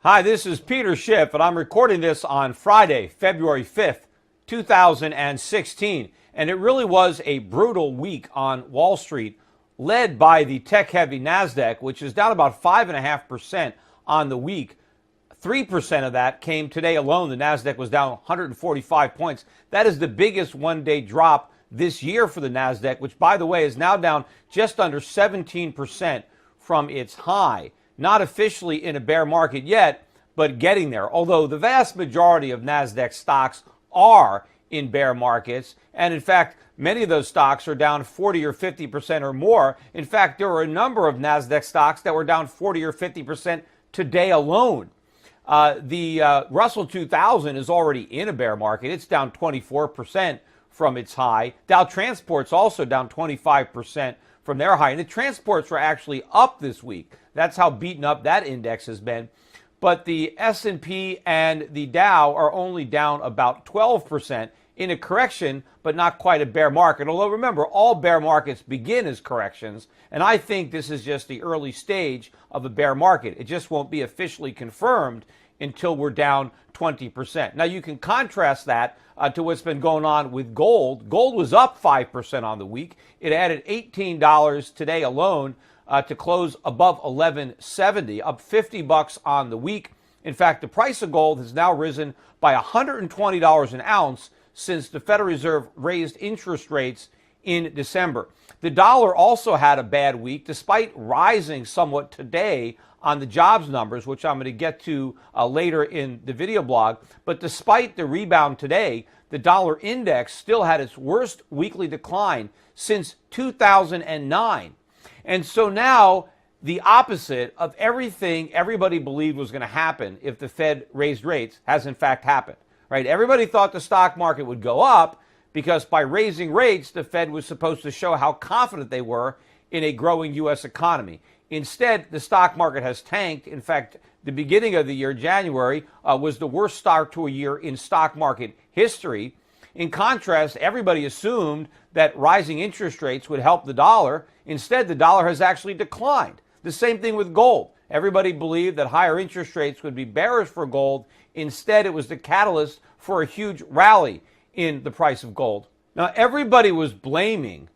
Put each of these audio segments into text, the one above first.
Hi, this is Peter Schiff, and I'm recording this on Friday, February 5th, 2016. And it really was a brutal week on Wall Street, led by the tech-heavy NASDAQ, which is down about 5.5% on the week. 3% of that came today alone. The NASDAQ was down 145 points. That is the biggest one-day drop this year for the NASDAQ, which, by the way, is now down just under 17% from its high. Not officially in a bear market yet, but getting there. Although the vast majority of NASDAQ stocks are in bear markets. And in fact, many of those stocks are down 40 or 50% or more. In fact, there are a number of NASDAQ stocks that were down 40 or 50% today alone. The Russell 2000 is already in a bear market. It's down 24% from its high. Dow Transport's also down 25% from their high. And the transports were actually up this week. That's how beaten up that index has been. But the S&P and the Dow are only down about 12% in a correction, but not quite a bear market. Although remember, all bear markets begin as corrections, and I think this is just the early stage of a bear market. It just won't be officially confirmed until we're down 20%. Now you can contrast that to what's been going on with gold. Gold was up 5% on the week. It added $18 today alone to close above $11.70, up $50 on the week. In fact, the price of gold has now risen by $120 an ounce since the Federal Reserve raised interest rates in December. The dollar also had a bad week, despite rising somewhat today on the jobs numbers, which I'm going to get to later in the video blog. But despite the rebound today, the dollar index still had its worst weekly decline since 2009. And so now the opposite of everything everybody believed was going to happen if the Fed raised rates has in fact happened, right? Everybody thought the stock market would go up because by raising rates, the Fed was supposed to show how confident they were in a growing U.S. economy. Instead, the stock market has tanked. In fact, the beginning of the year, January, was the worst start to a year in stock market history. In contrast, everybody assumed that rising interest rates would help the dollar. Instead, the dollar has actually declined. The same thing with gold. Everybody believed that higher interest rates would be bearish for gold. Instead, it was the catalyst for a huge rally in the price of gold. Now, everybody was blaming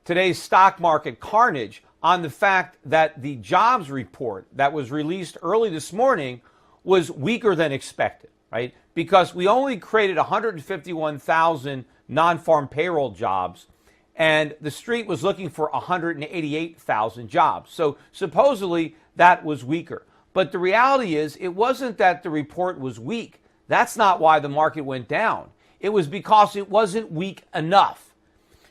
today's stock market carnage on the fact that the jobs report that was released early this morning was weaker than expected, right? Because we only created 151,000 non-farm payroll jobs, and the street was looking for 188,000 jobs. So supposedly that was weaker. But the reality is it wasn't that the report was weak. That's not why the market went down. It was because it wasn't weak enough.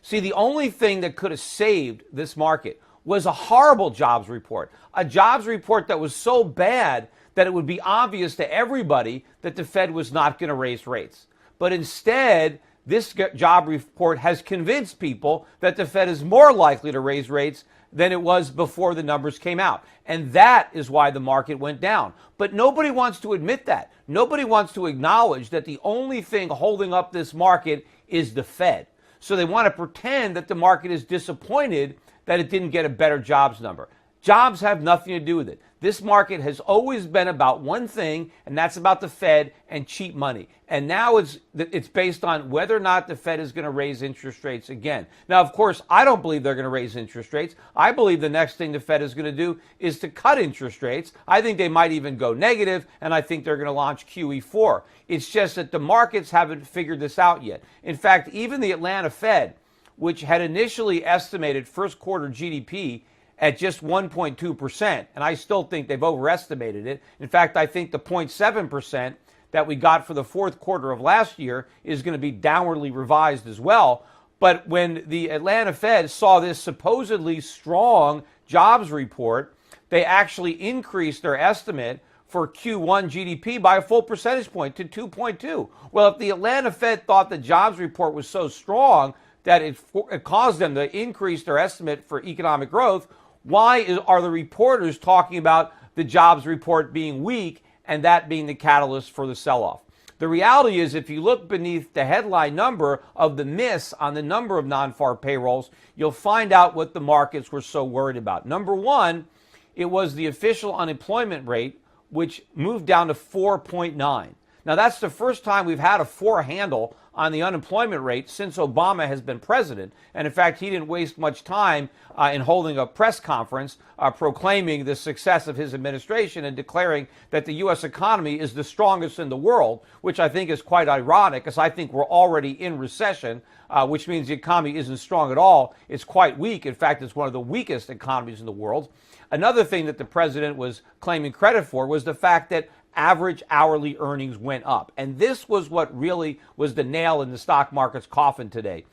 See, the only thing that could have saved this market was a horrible jobs report, a jobs report that was so bad that it would be obvious to everybody that the Fed was not going to raise rates. But instead, this job report has convinced people that the Fed is more likely to raise rates than it was before the numbers came out. And that is why the market went down. But nobody wants to admit that. Nobody wants to acknowledge that the only thing holding up this market is the Fed. So they want to pretend that the market is disappointed that it didn't get a better jobs number. Jobs have nothing to do with it. This market has always been about one thing, and that's about the Fed and cheap money. And now it's based on whether or not the Fed is going to raise interest rates again. Now, of course, I don't believe they're going to raise interest rates. I believe the next thing the Fed is going to do is to cut interest rates. I think they might even go negative, and I think they're going to launch QE4. It's just that the markets haven't figured this out yet. In fact, even the Atlanta Fed, which had initially estimated first quarter GDP at just 1.2%, and I still think they've overestimated it. In fact, I think the 0.7% that we got for the fourth quarter of last year is going to be downwardly revised as well. But when the Atlanta Fed saw this supposedly strong jobs report, they actually increased their estimate for Q1 GDP by a full percentage point to 2.2. Well, if the Atlanta Fed thought the jobs report was so strong that it caused them to increase their estimate for economic growth, why are the reporters talking about the jobs report being weak and that being the catalyst for the sell-off? The reality is, if you look beneath the headline number of the miss on the number of non-farm payrolls, you'll find out what the markets were so worried about. Number one, it was the official unemployment rate, which moved down to 4.9. Now, that's the first time we've had a 4 handle on the unemployment rate since Obama has been president. And in fact, he didn't waste much time in holding a press conference proclaiming the success of his administration and declaring that the U.S. economy is the strongest in the world, which I think is quite ironic, because I think we're already in recession, which means the economy isn't strong at all. It's quite weak. In fact, it's one of the weakest economies in the world. Another thing that the president was claiming credit for was the fact that average hourly earnings went up. And this was what really was the nail in the stock market's coffin today.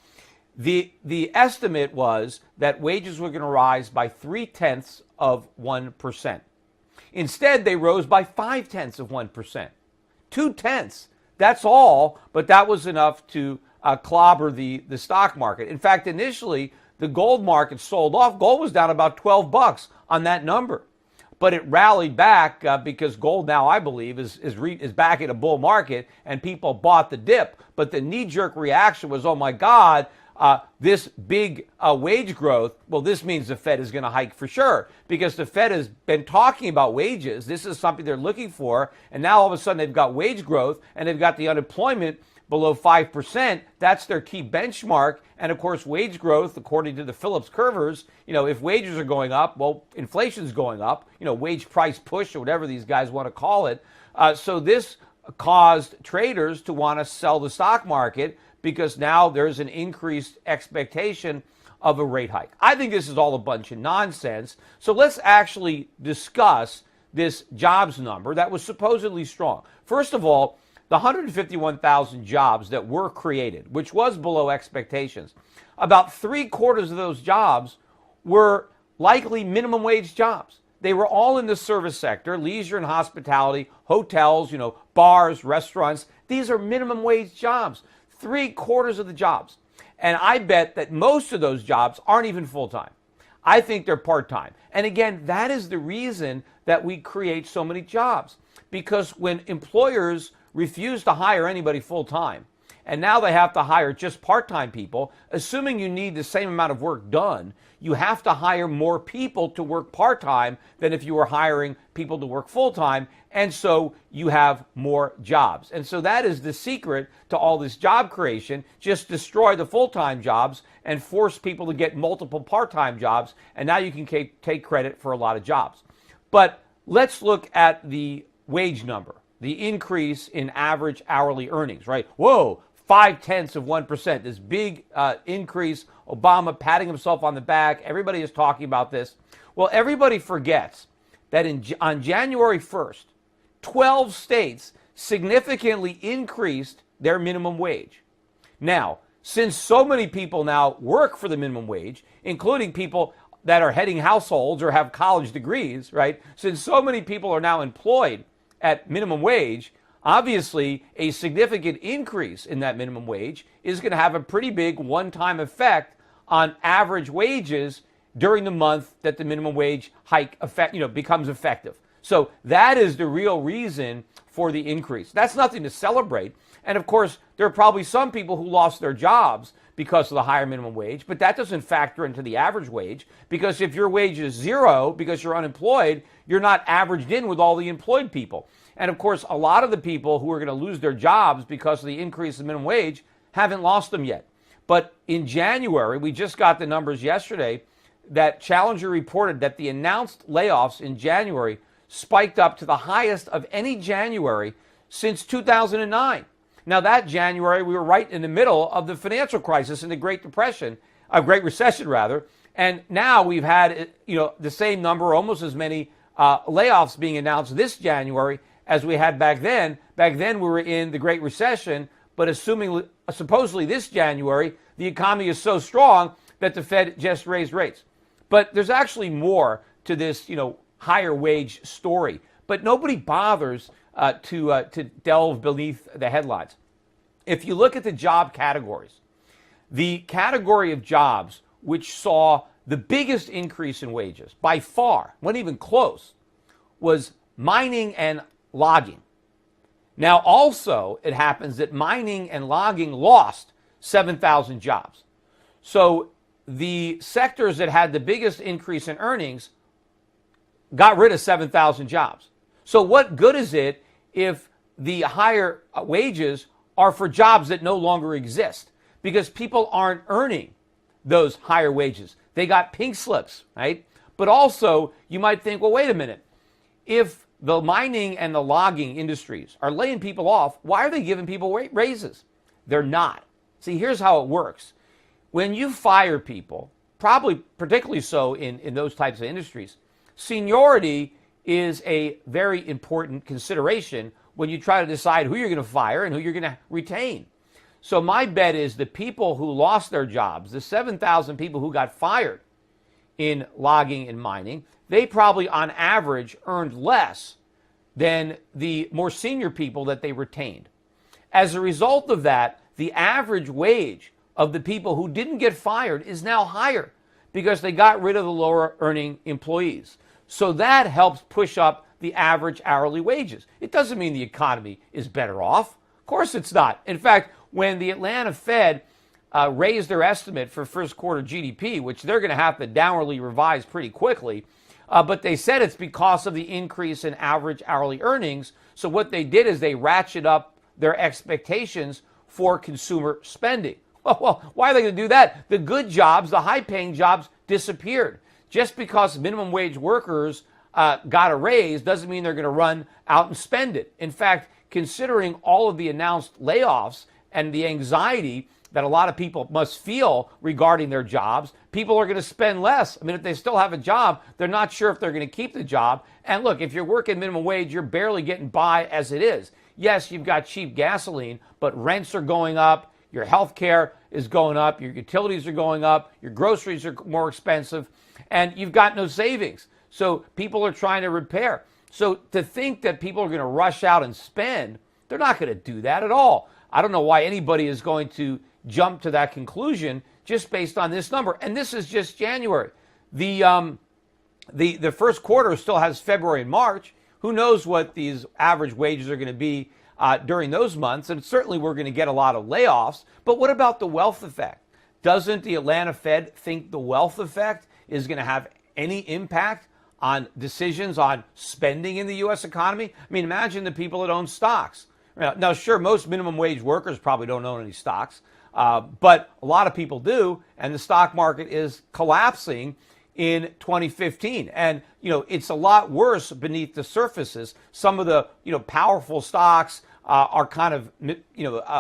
The estimate was that wages were going to rise by 0.3%. Instead, they rose by 0.5%. 0.2. That's all, but that was enough to clobber the stock market. In fact, initially, the gold market sold off. Gold was down about $12 on that number. But it rallied back because gold now, I believe, is back in a bull market, and people bought the dip. But the knee-jerk reaction was, oh, my God, this big wage growth, well, this means the Fed is going to hike for sure, because the Fed has been talking about wages. This is something they're looking for, and now all of a sudden they've got wage growth, and they've got the unemployment below 5%. That's their key benchmark. And of course, wage growth, according to the Phillips curvers, if wages are going up, well, inflation's going up, wage price push or whatever these guys want to call it. So this caused traders to want to sell the stock market because now there's an increased expectation of a rate hike. I think this is all a bunch of nonsense. So let's actually discuss this jobs number that was supposedly strong. First of all, the 151,000 jobs that were created, which was below expectations, about 3/4 of those jobs were likely minimum wage jobs. They were all in the service sector, leisure and hospitality, hotels, bars, restaurants. These are minimum wage jobs, 3/4 of the jobs. And I bet that most of those jobs aren't even full-time. I think they're part-time. And again, that is the reason that we create so many jobs. Because when employers refuse to hire anybody full-time, and now they have to hire just part-time people, assuming you need the same amount of work done, you have to hire more people to work part-time than if you were hiring people to work full-time, and so you have more jobs. And so that is the secret to all this job creation. Just destroy the full-time jobs and force people to get multiple part-time jobs, and now you can take credit for a lot of jobs. But let's look at the wage number, the increase in average hourly earnings, right? Whoa, 0.5%, this big increase. Obama patting himself on the back. Everybody is talking about this. Well, everybody forgets that on January 1st, 12 states significantly increased their minimum wage. Now, since so many people now work for the minimum wage, including people that are heading households or have college degrees, right? Since so many people are now employed at minimum wage, obviously a significant increase in that minimum wage is going to have a pretty big one-time effect on average wages during the month that the minimum wage hike becomes effective. So that is the real reason for the increase. That's nothing to celebrate. And of course, there are probably some people who lost their jobs because of the higher minimum wage, but that doesn't factor into the average wage, because if your wage is zero because you're unemployed, you're not averaged in with all the employed people. And of course, a lot of the people who are going to lose their jobs because of the increase in minimum wage haven't lost them yet. But in January, we just got the numbers yesterday, that Challenger reported that the announced layoffs in January spiked up to the highest of any January since 2009. Now, that January, we were right in the middle of the financial crisis and the Great Recession, rather. And now we've had, the same number, almost as many layoffs being announced this January as we had back then. Back then, we were in the Great Recession, but supposedly this January, the economy is so strong that the Fed just raised rates. But there's actually more to this, higher wage story. But nobody bothers to delve beneath the headlines. If you look at the job categories, the category of jobs which saw the biggest increase in wages, by far, wasn't even close, was mining and logging. Now, also, it happens that mining and logging lost 7,000 jobs. So the sectors that had the biggest increase in earnings got rid of 7,000 jobs. So what good is it if the higher wages are for jobs that no longer exist? Because people aren't earning those higher wages. They got pink slips, right? But also, you might think, well, wait a minute. If the mining and the logging industries are laying people off, why are they giving people raises? They're not. See, here's how it works. When you fire people, probably particularly so in those types of industries, seniority is a very important consideration when you try to decide who you're going to fire and who you're going to retain. So my bet is the people who lost their jobs, the 7,000 people who got fired in logging and mining, they probably on average earned less than the more senior people that they retained. As a result of that, the average wage of the people who didn't get fired is now higher because they got rid of the lower earning employees. So that helps push up the average hourly wages. It doesn't mean the economy is better off. Of course it's not. In fact, when the Atlanta Fed raised their estimate for first quarter GDP, which they're going to have to downwardly revise pretty quickly, but they said it's because of the increase in average hourly earnings. So what they did is they ratcheted up their expectations for consumer spending. Well, why are they going to do that? The good jobs, the high-paying jobs disappeared. Just because minimum wage workers got a raise doesn't mean they're going to run out and spend it. In fact, considering all of the announced layoffs and the anxiety that a lot of people must feel regarding their jobs, people are going to spend less. I mean, if they still have a job, they're not sure if they're going to keep the job. And look, if you're working minimum wage, you're barely getting by as it is. Yes, you've got cheap gasoline, but rents are going up, your health care is going up, your utilities are going up, your groceries are more expensive, and you've got no savings. So people are trying to repair. So to think that people are going to rush out and spend, they're not going to do that at all. I don't know why anybody is going to jump to that conclusion just based on this number. And this is just January. The first quarter still has February and March. Who knows what these average wages are going to be during those months? And certainly we're going to get a lot of layoffs. But what about the wealth effect? Doesn't the Atlanta Fed think the wealth effect is going to have any impact on decisions on spending in the U.S. economy? I mean, imagine the people that own stocks. Now, sure, most minimum wage workers probably don't own any stocks, but a lot of people do, and the stock market is collapsing in 2015. And, it's a lot worse beneath the surfaces. Some of the, powerful stocks are kind of,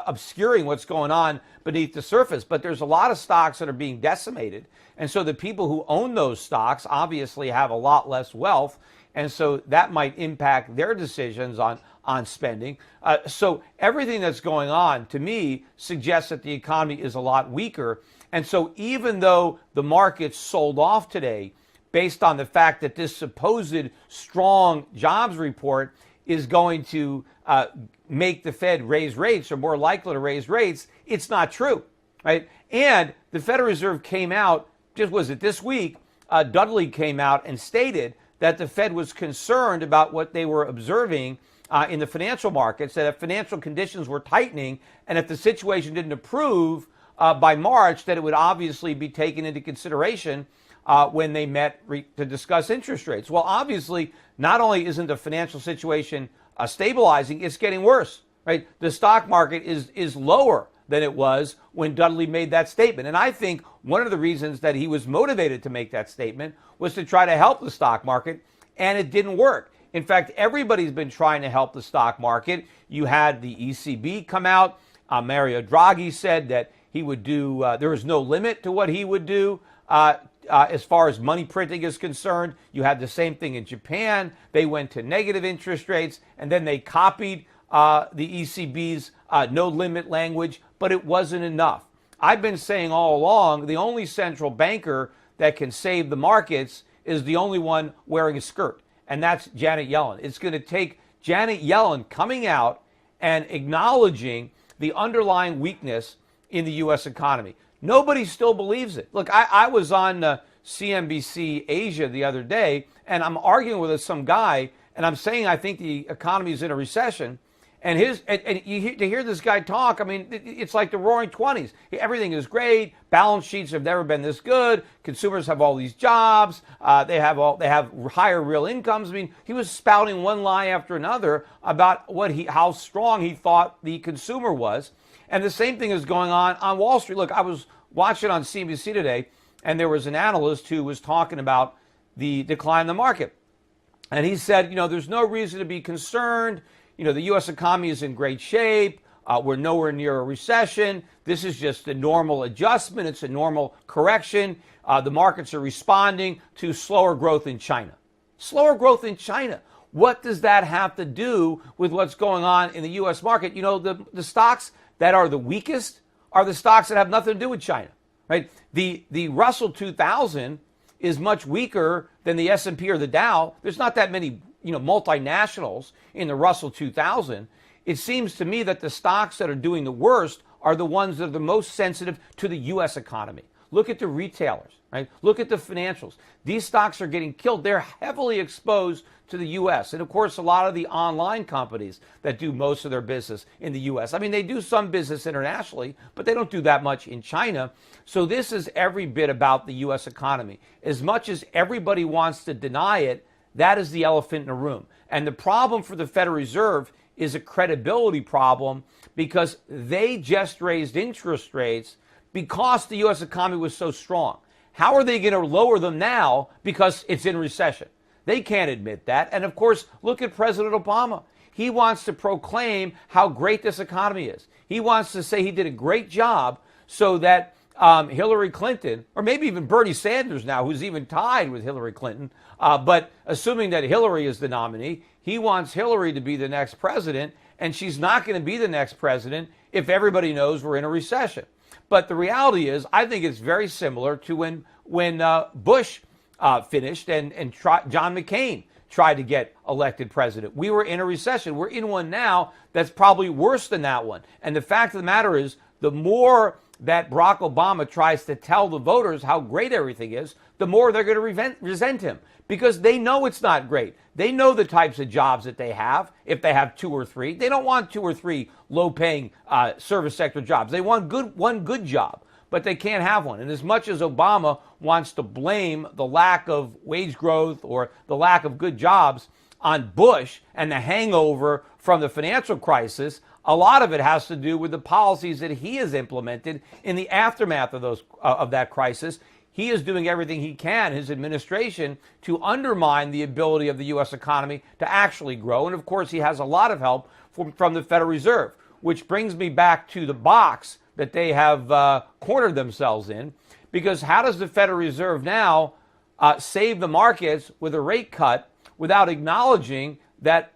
obscuring what's going on beneath the surface. But there's a lot of stocks that are being decimated. And so the people who own those stocks obviously have a lot less wealth. And so that might impact their decisions on spending. So everything that's going on, to me, suggests that the economy is a lot weaker. And so even though the markets sold off today based on the fact that this supposed strong jobs report is going to make the Fed raise rates or more likely to raise rates, it's not true, right? And the Federal Reserve came out, just was it this week, Dudley came out and stated that the Fed was concerned about what they were observing in the financial markets, that if financial conditions were tightening and if the situation didn't improve by March, that it would obviously be taken into consideration when they met to discuss interest rates. Well, obviously, not only isn't the financial situation stabilizing, it's getting worse, right? The stock market is lower than it was when Dudley made that statement. And I think one of the reasons that he was motivated to make that statement was to try to help the stock market, and it didn't work. In fact, everybody's been trying to help the stock market. You had the ECB come out. Mario Draghi said that he would do, there was no limit to what he would do as far as money printing is concerned. You had the same thing in Japan. They went to negative interest rates, and then they copied the ECB's no limit language, but it wasn't enough. I've been saying all along, the only central banker that can save the markets is the only one wearing a skirt, and that's Janet Yellen. It's going to take Janet Yellen coming out and acknowledging the underlying weakness in the U.S. economy. Nobody still believes it. Look, I was on CNBC Asia the other day, and I'm arguing with some guy, and I'm saying I think the economy is in a recession, And to hear this guy talk, I mean, it's like the Roaring '20s. Everything is great. Balance sheets have never been this good. Consumers have all these jobs. They have higher real incomes. I mean, he was spouting one lie after another about how strong he thought the consumer was. And the same thing is going on Wall Street. Look, I was watching on CNBC today, and there was an analyst who was talking about the decline in the market. And he said, there's no reason to be concerned. The U.S. economy is in great shape. We're nowhere near a recession. This is just a normal adjustment. It's a normal correction. The markets are responding to slower growth in China. Slower growth in China. What does that have to do with what's going on in the U.S. market? The stocks that are the weakest are the stocks that have nothing to do with China, right? The Russell 2000 is much weaker than the S&P or the Dow. There's not that many multinationals in the Russell 2000. It seems to me that the stocks that are doing the worst are the ones that are the most sensitive to the U.S. economy. Look at the retailers, right? Look at the financials. These stocks are getting killed. They're heavily exposed to the U.S. And, of course, a lot of the online companies that do most of their business in the U.S. I mean, they do some business internationally, but they don't do that much in China. So this is every bit about the U.S. economy. As much as everybody wants to deny it, that is the elephant in the room. And the problem for the Federal Reserve is a credibility problem because they just raised interest rates because the U.S. economy was so strong. How are they going to lower them now because it's in recession? They can't admit that. And, of course, look at President Obama. He wants to proclaim how great this economy is. He wants to say he did a great job so that Hillary Clinton, or maybe even Bernie Sanders now, who's even tied with Hillary Clinton, but assuming that Hillary is the nominee, he wants Hillary to be the next president, and she's not going to be the next president if everybody knows we're in a recession. But the reality is, I think it's very similar to when Bush finished and John McCain tried to get elected president. We were in a recession. We're in one now that's probably worse than that one. And the fact of the matter is, the more that Barack Obama tries to tell the voters how great everything is, the more they're going to resent him because they know it's not great. They know the types of jobs that they have if they have two or three. They don't want two or three low-paying service sector jobs. They want one good job, but they can't have one. And as much as Obama wants to blame the lack of wage growth or the lack of good jobs on Bush and the hangover from the financial crisis, a lot of it has to do with the policies that he has implemented in the aftermath of that crisis. He is doing everything he can, his administration, to undermine the ability of the U.S. economy to actually grow. And, of course, he has a lot of help from the Federal Reserve, which brings me back to the box that they have cornered themselves in. Because how does the Federal Reserve now save the markets with a rate cut without acknowledging that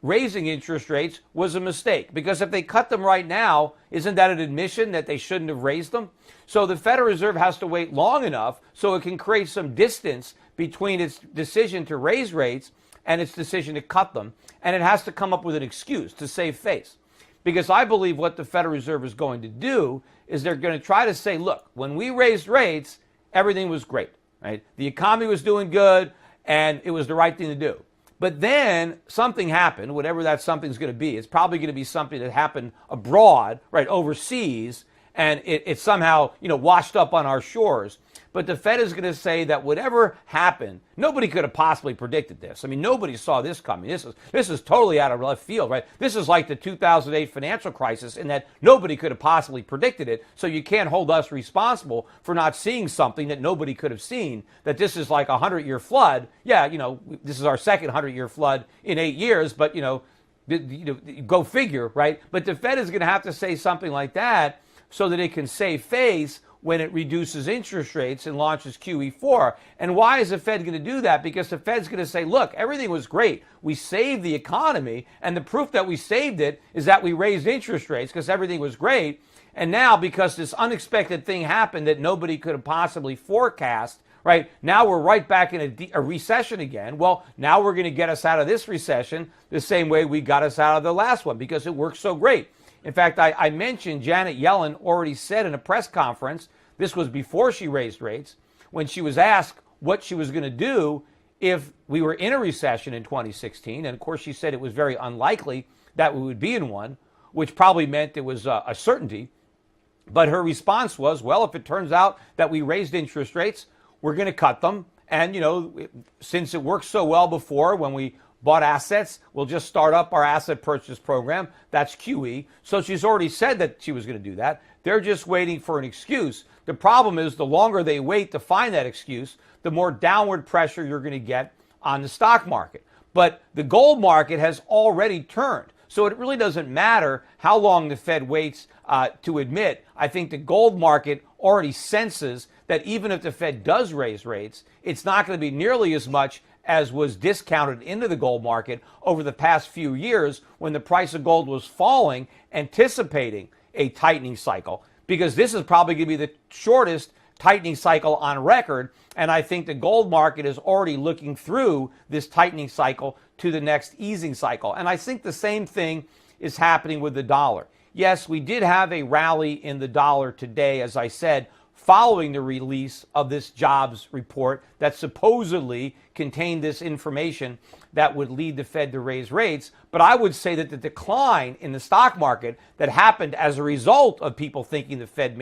raising interest rates was a mistake? Because if they cut them right now, isn't that an admission that they shouldn't have raised them? So the Federal Reserve has to wait long enough so it can create some distance between its decision to raise rates and its decision to cut them. And it has to come up with an excuse to save face. Because I believe what the Federal Reserve is going to do is they're going to try to say, look, when we raised rates, everything was great, right? The economy was doing good and it was the right thing to do. But then something happened, whatever that something's going to be. It's probably going to be something that happened abroad, right, overseas, and it somehow, washed up on our shores. But the Fed is going to say that whatever happened, nobody could have possibly predicted this. I mean, nobody saw this coming. This is totally out of left field, right? This is like the 2008 financial crisis in that nobody could have possibly predicted it. So you can't hold us responsible for not seeing something that nobody could have seen, that this is like a 100-year flood. Yeah, this is our second 100-year flood in 8 years, but, go figure, right? But the Fed is going to have to say something like that so that it can save face when it reduces interest rates and launches QE4. And why is the Fed going to do that? Because the Fed's going to say, look, everything was great. We saved the economy, and the proof that we saved it is that we raised interest rates because everything was great. And now, because this unexpected thing happened that nobody could have possibly forecast, right, now we're right back in a recession again. Well, now we're going to get us out of this recession the same way we got us out of the last one because it worked so great. In fact, I mentioned Janet Yellen already said in a press conference, this was before she raised rates, when she was asked what she was going to do if we were in a recession in 2016, and of course she said it was very unlikely that we would be in one, which probably meant it was a certainty. But her response was, well, if it turns out that we raised interest rates, we're going to cut them. And, since it worked so well before when we bought assets, we'll just start up our asset purchase program. That's QE. So she's already said that she was going to do that. They're just waiting for an excuse. The problem is the longer they wait to find that excuse, the more downward pressure you're going to get on the stock market. But the gold market has already turned. So it really doesn't matter how long the Fed waits to admit. I think the gold market already senses that even if the Fed does raise rates, it's not going to be nearly as much as was discounted into the gold market over the past few years when the price of gold was falling, anticipating a tightening cycle, because this is probably going to be the shortest tightening cycle on record. And I think the gold market is already looking through this tightening cycle to the next easing cycle. And I think the same thing is happening with the dollar. Yes, we did have a rally in the dollar today, as I said, following the release of this jobs report that supposedly contained this information that would lead the Fed to raise rates. But I would say that the decline in the stock market that happened as a result of people thinking the Fed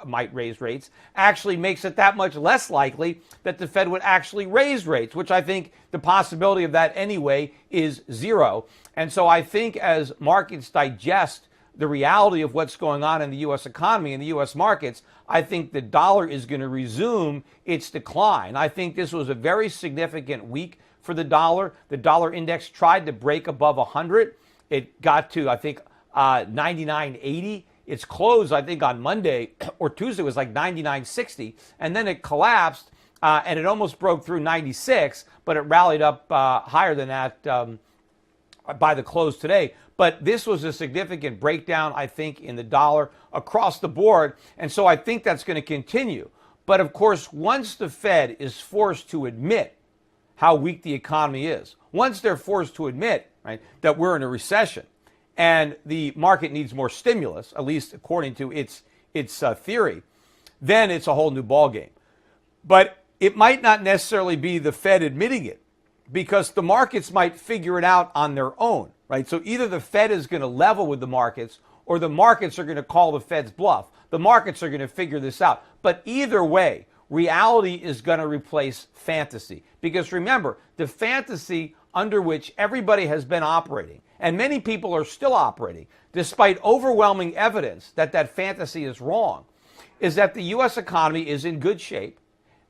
might raise rates actually makes it that much less likely that the Fed would actually raise rates, which I think the possibility of that anyway is zero. And so I think as markets digest the reality of what's going on in the U.S. economy and the U.S. markets, I think the dollar is going to resume its decline. I think this was a very significant week for the dollar. The dollar index tried to break above 100. It got to, I think, 99.80. Its close, I think, on Monday or Tuesday was like 99.60. And then it collapsed and it almost broke through 96, but it rallied up higher than that by the close today. But this was a significant breakdown, I think, in the dollar across the board. And so I think that's going to continue. But of course, once the Fed is forced to admit how weak the economy is, once they're forced to admit, right, that we're in a recession and the market needs more stimulus, at least according to its theory, then it's a whole new ballgame. But it might not necessarily be the Fed admitting it, because the markets might figure it out on their own. Right? So either the Fed is going to level with the markets or the markets are going to call the Fed's bluff. The markets are going to figure this out. But either way, reality is going to replace fantasy. Because remember, the fantasy under which everybody has been operating, and many people are still operating, despite overwhelming evidence that that fantasy is wrong, is that the U.S. economy is in good shape,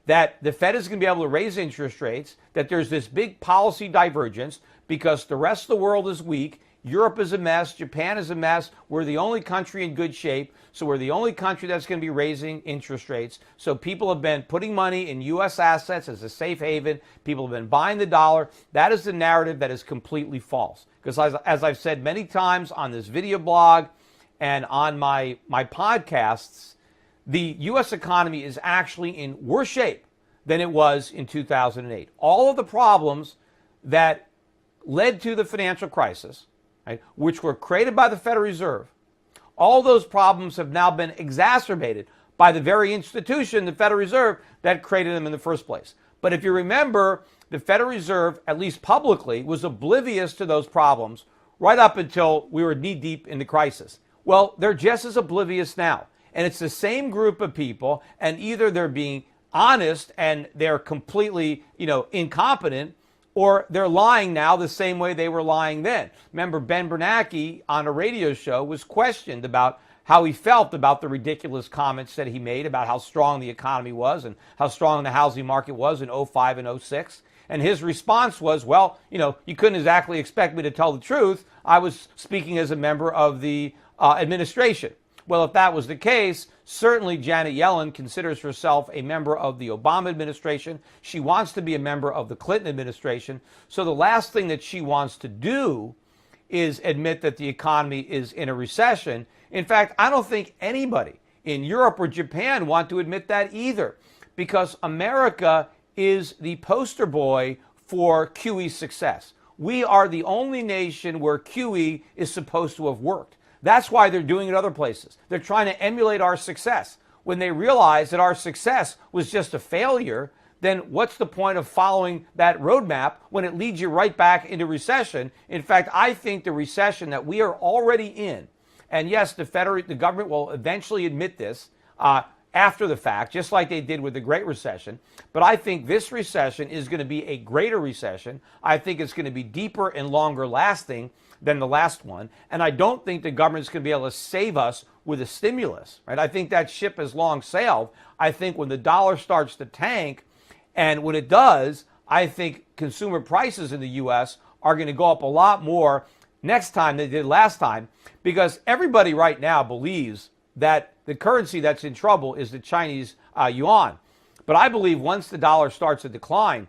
that the Fed is going to be able to raise interest rates, that there's this big policy divergence because the rest of the world is weak. Europe is a mess. Japan is a mess. We're the only country in good shape. So we're the only country that's going to be raising interest rates. So people have been putting money in U.S. assets as a safe haven. People have been buying the dollar. That is the narrative that is completely false. Because as I've said many times on this video blog and on my podcasts, the U.S. economy is actually in worse shape than it was in 2008. All of the problems that led to the financial crisis, right, which were created by the Federal Reserve, all those problems have now been exacerbated by the very institution, the Federal Reserve, that created them in the first place. But if you remember, the Federal Reserve, at least publicly, was oblivious to those problems right up until we were knee-deep in the crisis. Well, they're just as oblivious now. And it's the same group of people, and either they're being honest and they're completely, incompetent, or they're lying now the same way they were lying then. Remember, Ben Bernanke on a radio show was questioned about how he felt about the ridiculous comments that he made about how strong the economy was and how strong the housing market was in 05 and 06. And his response was, well, you couldn't exactly expect me to tell the truth. I was speaking as a member of the administration. Well, if that was the case, certainly Janet Yellen considers herself a member of the Obama administration. She wants to be a member of the Clinton administration. So the last thing that she wants to do is admit that the economy is in a recession. In fact, I don't think anybody in Europe or Japan want to admit that either, because America is the poster boy for QE success. We are the only nation where QE is supposed to have worked. That's why they're doing it other places. They're trying to emulate our success. When they realize that our success was just a failure, then what's the point of following that roadmap when it leads you right back into recession? In fact, I think the recession that we are already in, and yes, the government will eventually admit this after the fact, just like they did with the Great Recession. But I think this recession is going to be a greater recession. I think it's going to be deeper and longer lasting than the last one. And I don't think the government's going to be able to save us with a stimulus, right? I think that ship has long sailed. I think when the dollar starts to tank, and when it does, I think consumer prices in the U.S. are going to go up a lot more next time than they did last time, because everybody right now believes that the currency that's in trouble is the Chinese yuan. But I believe once the dollar starts to decline,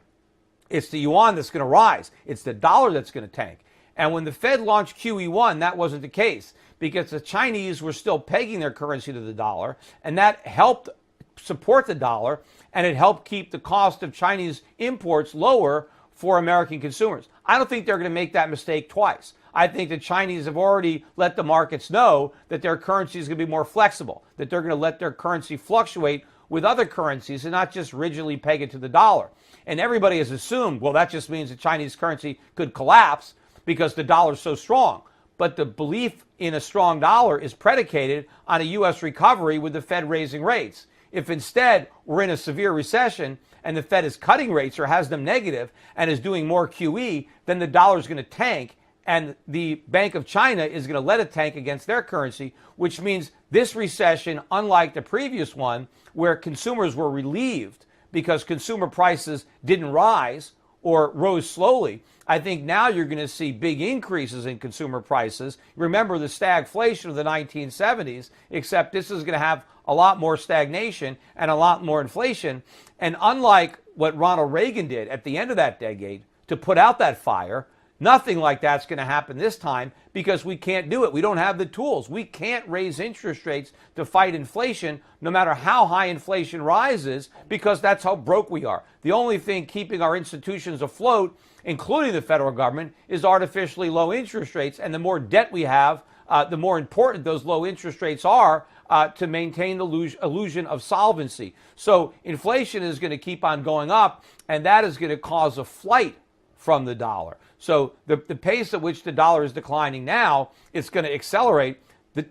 it's the yuan that's going to rise. It's the dollar that's going to tank. And when the Fed launched QE1, that wasn't the case, because the Chinese were still pegging their currency to the dollar, and that helped support the dollar, and it helped keep the cost of Chinese imports lower for American consumers. I don't think they're going to make that mistake twice. I think the Chinese have already let the markets know that their currency is going to be more flexible, that they're going to let their currency fluctuate with other currencies and not just rigidly peg it to the dollar. And everybody has assumed, well, that just means the Chinese currency could collapse because the dollar is so strong. But the belief in a strong dollar is predicated on a U.S. recovery with the Fed raising rates. If instead we're in a severe recession and the Fed is cutting rates or has them negative and is doing more QE, then the dollar is going to tank, and the Bank of China is going to let it tank against their currency, which means this recession, unlike the previous one, where consumers were relieved because consumer prices didn't rise or rose slowly, I think now you're going to see big increases in consumer prices. Remember the stagflation of the 1970s, except this is going to have a lot more stagnation and a lot more inflation. And unlike what Ronald Reagan did at the end of that decade to put out that fire, nothing like that's going to happen this time, because we can't do it. We don't have the tools. We can't raise interest rates to fight inflation, no matter how high inflation rises, because that's how broke we are. The only thing keeping our institutions afloat, including the federal government, is artificially low interest rates. And the more debt we have, the more important those low interest rates are to maintain the illusion of solvency. So inflation is going to keep on going up, and that is going to cause a flight from the dollar. So the pace at which the dollar is declining now, it's going to accelerate.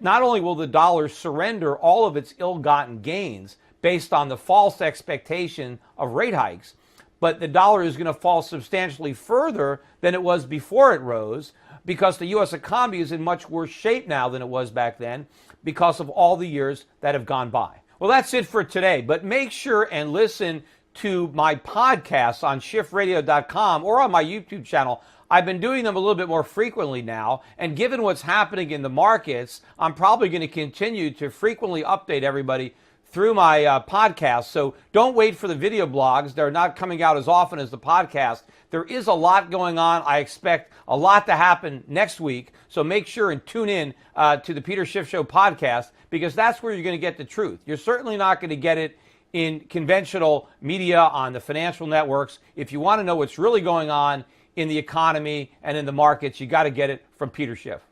Not only will the dollar surrender all of its ill-gotten gains based on the false expectation of rate hikes, but the dollar is going to fall substantially further than it was before it rose, because the U.S. economy is in much worse shape now than it was back then because of all the years that have gone by. Well, that's it for today, but make sure and listen to my podcasts on schiffradio.com or on my YouTube channel. I've been doing them a little bit more frequently now, and given what's happening in the markets, I'm probably going to continue to frequently update everybody through my podcast. So don't wait for the video blogs. They're not coming out as often as the podcast. There is a lot going on. I expect a lot to happen next week. So make sure and tune in to the Peter Schiff Show podcast, because that's where you're going to get the truth. You're certainly not going to get it in conventional media on the financial networks. If you want to know what's really going on in the economy and in the markets, you got to get it from Peter Schiff.